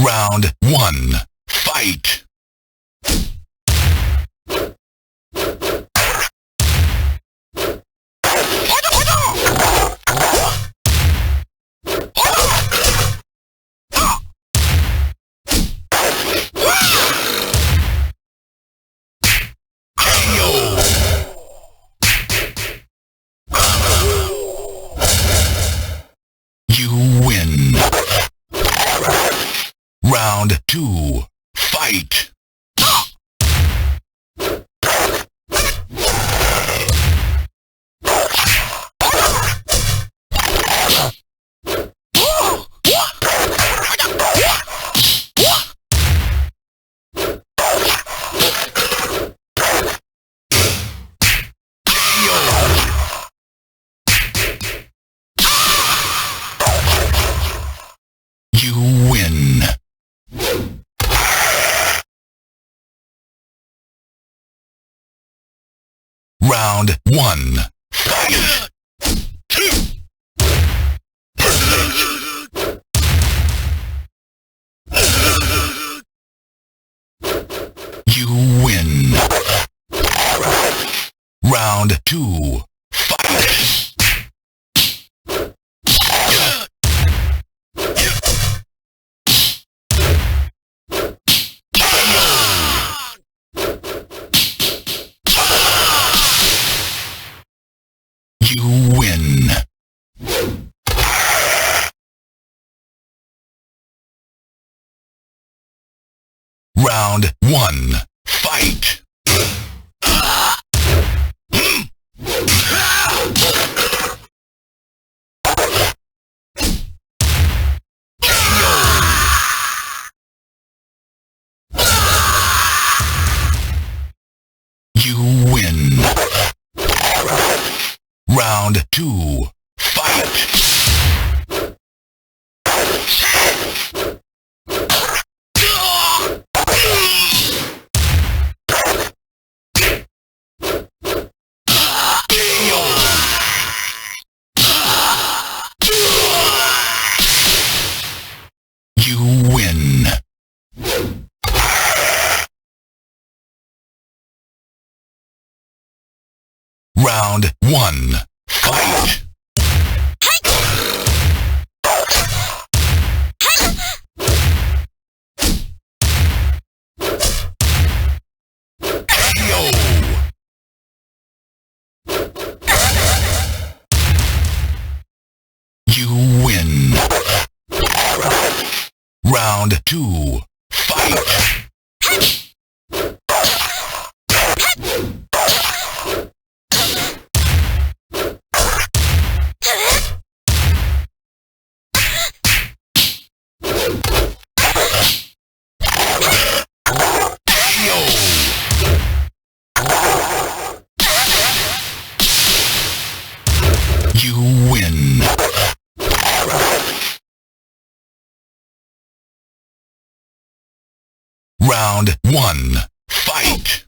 Round 1. Fight! You win. Round 2. Fight! You win. Round 1. Fight! You win. Round 2. Fight! You win. Round 1. Fight! You win. Round 2. Fight! You win. Round 1. Fight! You win. Round 2. Fight! You win. Round 1. Fight!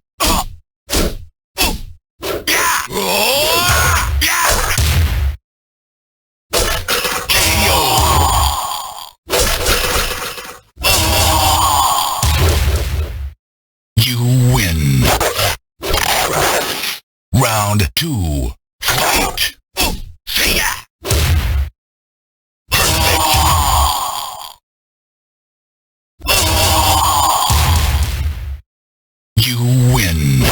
You win. Round 2. Fight! You win.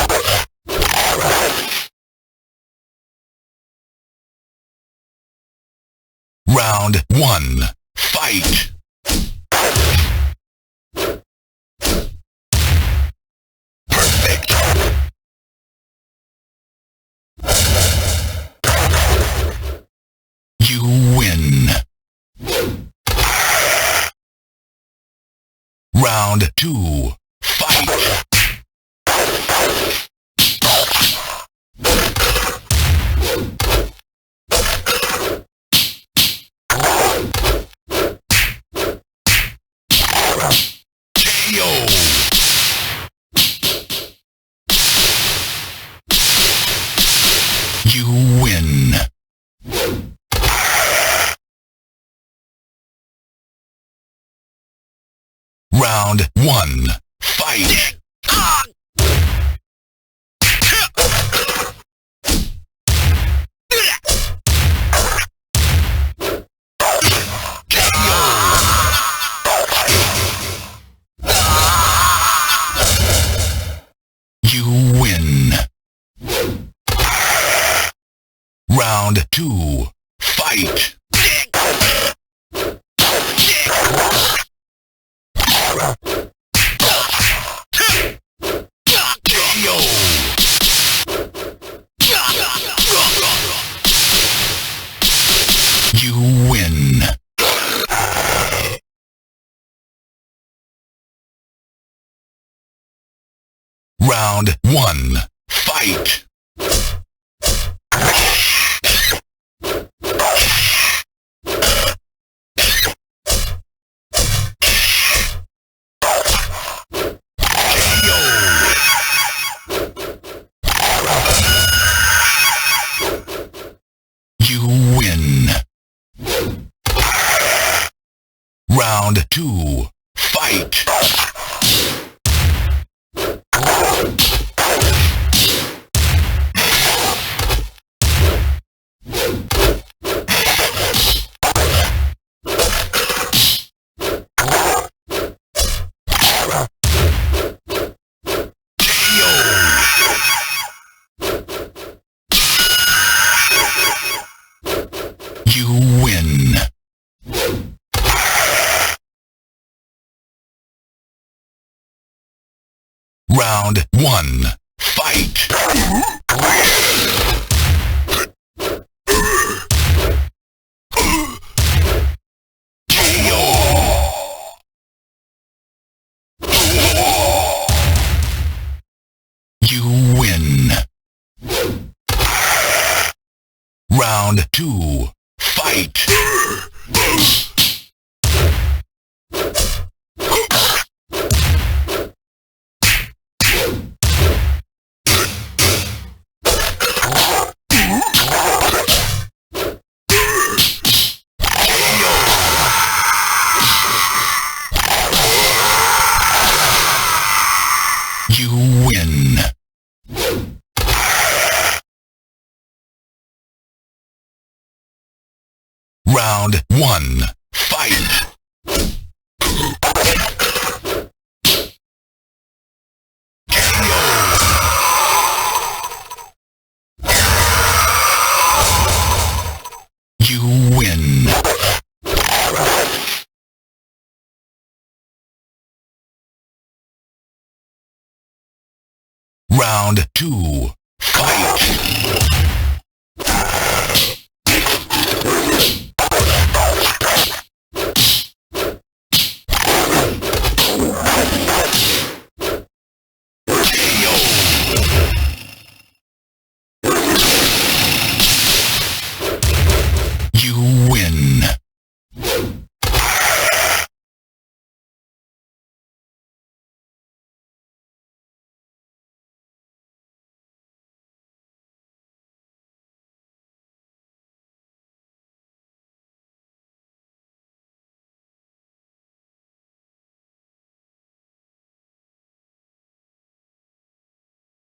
Round 1. Fight! Perfect. You win. Round 2. Fight! You win. Round 1. Fight! You win. Round 2. Fight! You win. Round 1. Fight! You win. Round 2. Fight! You win. Round 1. Fight! You win. Round 2. Fight! You win. Round 1. Fight! You win. Round 2.